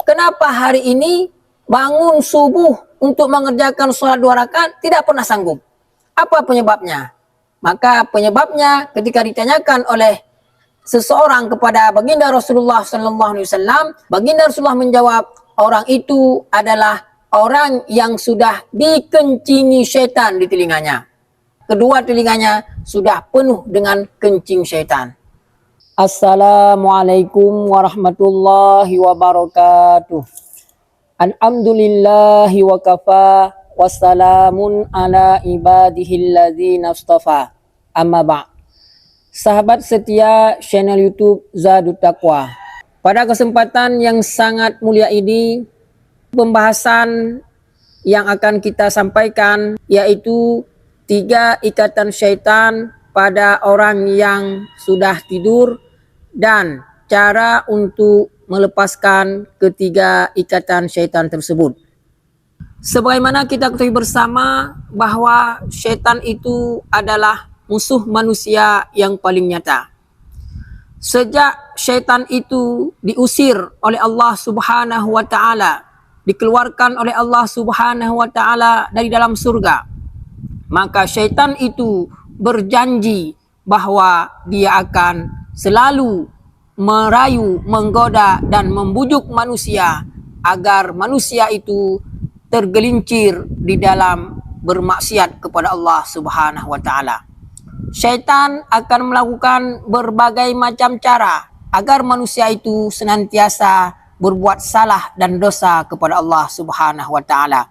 Kenapa hari ini bangun subuh untuk mengerjakan sholat 2 rakaat tidak pernah sanggup? Apa penyebabnya? Maka penyebabnya ketika ditanyakan oleh seseorang kepada baginda Rasulullah SAW, baginda Rasulullah menjawab, orang itu adalah orang yang sudah dikencingi syaitan di telinganya. Kedua telinganya sudah penuh dengan kencing syaitan. Assalamualaikum warahmatullahi wabarakatuh. Alhamdulillahi wa kafa, wassalamun ala ibadihil ladzina istafa. Amma ba'. Sahabat setia channel YouTube Zadut Taqwa. Pada kesempatan yang sangat mulia ini, pembahasan yang akan kita sampaikan yaitu 3 ikatan syaitan pada orang yang sudah tidur dan cara untuk melepaskan ketiga ikatan syaitan tersebut. Sebagaimana kita ketahui bersama bahwa syaitan itu adalah musuh manusia yang paling nyata. Sejak syaitan itu diusir oleh Allah Subhanahu wa taala, dikeluarkan oleh Allah Subhanahu wa taala dari dalam surga, maka syaitan itu berjanji bahwa dia akan selalu merayu, menggoda dan membujuk manusia agar manusia itu tergelincir di dalam bermaksiat kepada Allah Subhanahu wa taala. Syaitan akan melakukan berbagai macam cara agar manusia itu senantiasa berbuat salah dan dosa kepada Allah Subhanahu wa taala.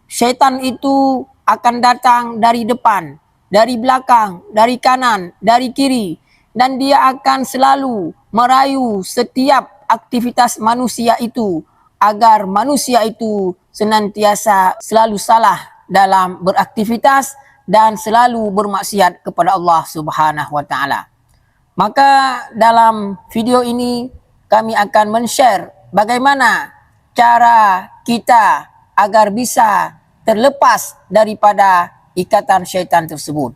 Syaitan itu akan datang dari depan, dari belakang, dari kanan, dari kiri, dan dia akan selalu merayu setiap aktivitas manusia itu agar manusia itu senantiasa selalu salah dalam beraktivitas dan selalu bermaksiat kepada Allah Subhanahu wa taala. Maka dalam video ini kami akan men-share bagaimana cara kita agar bisa terlepas daripada ikatan syaitan tersebut.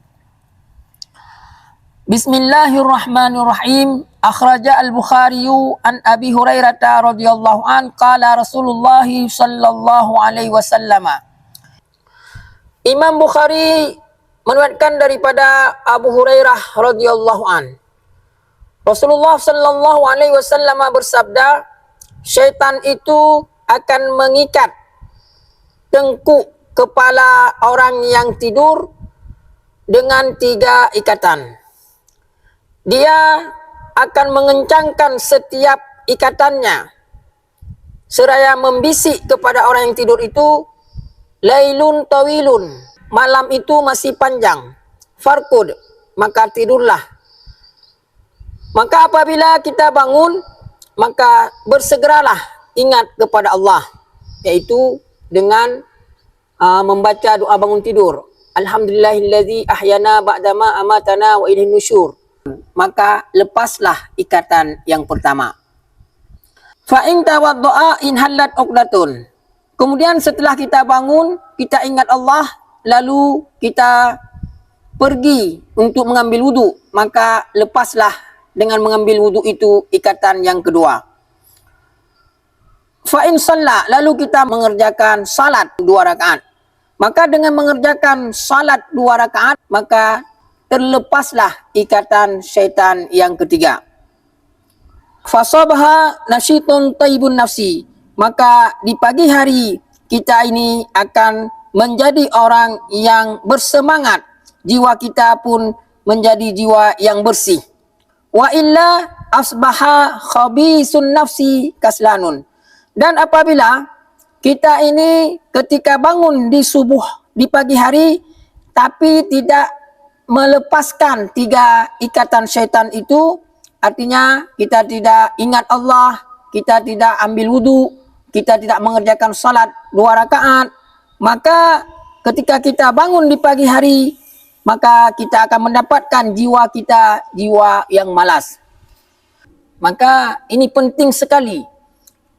Bismillahirrahmanirrahim. Akhraja al-Bukhari an Abi Hurairah radhiyallahu an qala Rasulullah sallallahu alaihi wasallam. Imam Bukhari meriwayatkan daripada Abu Hurairah radhiyallahu an. Rasulullah sallallahu alaihi wasallam bersabda, syaitan itu akan mengikat tengkuk kepala orang yang tidur dengan 3 ikatan. Dia akan mengencangkan setiap ikatannya seraya membisik kepada orang yang tidur itu, lailun tawilun, malam itu masih panjang, farkud, maka tidurlah. Maka apabila kita bangun, maka bersegeralah ingat kepada Allah, yaitu dengan membaca doa bangun tidur. Alhamdulillahillazi ahyana ba'dama amatana wa ilaihin nusyur. Maka lepaslah ikatan yang pertama. Fa in tawaddaa in hallat uqdatun. Kemudian setelah kita bangun, kita ingat Allah, lalu kita pergi untuk mengambil wudu, maka lepaslah dengan mengambil wudu itu ikatan yang kedua. Fa in shalla, lalu kita mengerjakan salat 2 rakaat. Maka dengan mengerjakan salat 2 rakaat, maka terlepaslah ikatan syaitan yang ketiga. Fasabaha nasyitun taibun nafsi. Maka di pagi hari kita ini akan menjadi orang yang bersemangat. Jiwa kita pun menjadi jiwa yang bersih. Wa illa asbaha khabisun nafsi kaslanun. Dan apabila kita ini ketika bangun di subuh, di pagi hari, tapi tidak melepaskan 3 ikatan syaitan itu, artinya kita tidak ingat Allah, kita tidak ambil wudu, kita tidak mengerjakan salat 2 rakaat, maka ketika kita bangun di pagi hari, maka kita akan mendapatkan jiwa kita jiwa yang malas. Maka ini penting sekali.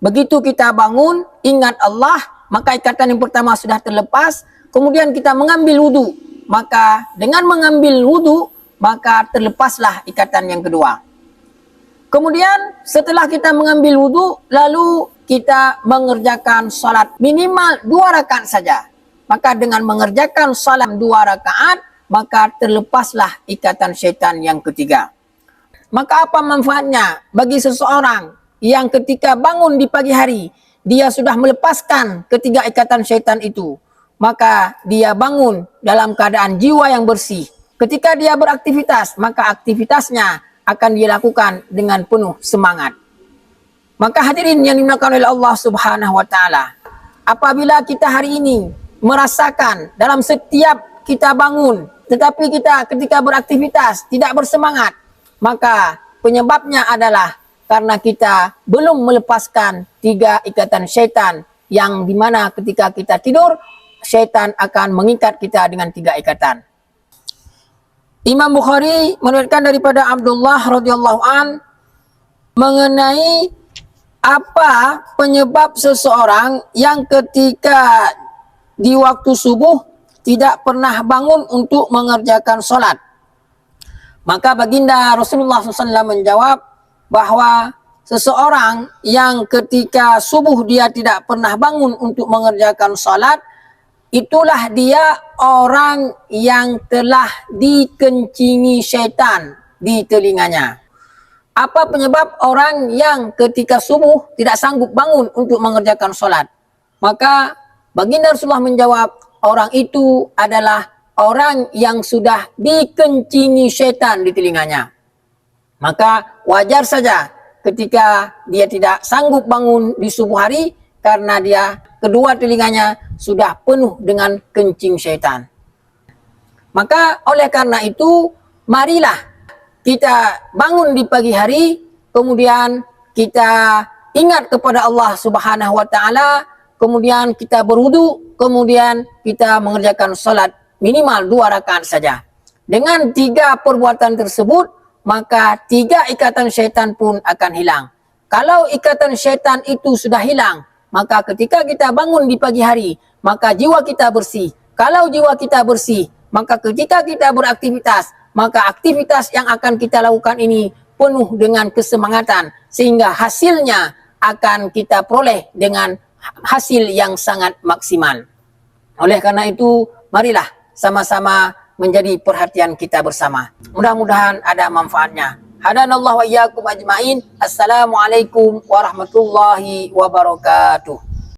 Begitu kita bangun, ingat Allah, maka ikatan yang pertama sudah terlepas, kemudian kita mengambil wudu. Maka dengan mengambil wudu, maka terlepaslah ikatan yang kedua. Kemudian setelah kita mengambil wudu, lalu kita mengerjakan salat minimal 2 rakaat saja. Maka dengan mengerjakan salat 2 rakaat, maka terlepaslah ikatan syaitan yang ketiga. Maka apa manfaatnya bagi seseorang yang ketika bangun di pagi hari, dia sudah melepaskan ketiga ikatan syaitan itu. Maka dia bangun dalam keadaan jiwa yang bersih. Ketika dia beraktivitas, maka aktivitasnya akan dilakukan dengan penuh semangat. Maka hadirin yang dimuliakan oleh Allah Subhanahu wa taala, apabila kita hari ini merasakan dalam setiap kita bangun, tetapi kita ketika beraktivitas tidak bersemangat, maka penyebabnya adalah karena kita belum melepaskan 3 ikatan syaitan, yang dimana ketika kita tidur, syaitan akan mengikat kita dengan 3 ikatan. Imam Bukhari meriwayatkan daripada Abdullah radhiyallahu an mengenai apa penyebab seseorang yang ketika di waktu subuh tidak pernah bangun untuk mengerjakan solat. Maka baginda Rasulullah SAW menjawab bahwa seseorang yang ketika subuh dia tidak pernah bangun untuk mengerjakan solat, itulah dia orang yang telah dikencingi syaitan di telinganya. Apa penyebab orang yang ketika subuh tidak sanggup bangun untuk mengerjakan solat? Maka baginda Rasulullah menjawab, orang itu adalah orang yang sudah dikencingi syaitan di telinganya. Maka wajar saja ketika dia tidak sanggup bangun di subuh hari, karena dia kedua telinganya sudah penuh dengan kencing syaitan. Maka oleh karena itu, marilah kita bangun di pagi hari, kemudian kita ingat kepada Allah Subhanahu wa taala, kemudian kita berwudu, kemudian kita mengerjakan salat minimal 2 rakaat saja. Dengan 3 perbuatan tersebut, maka 3 ikatan syaitan pun akan hilang. Kalau ikatan syaitan itu sudah hilang, maka ketika kita bangun di pagi hari, maka jiwa kita bersih. Kalau jiwa kita bersih, maka ketika kita beraktivitas, maka aktivitas yang akan kita lakukan ini penuh dengan kesemangatan, sehingga hasilnya akan kita peroleh dengan hasil yang sangat maksimal. Oleh karena itu, marilah sama-sama menjadi perhatian kita bersama. Mudah-mudahan ada manfaatnya. Hadanallahu wa iyyakum ajmain. Assalamualaikum warahmatullahi wabarakatuh.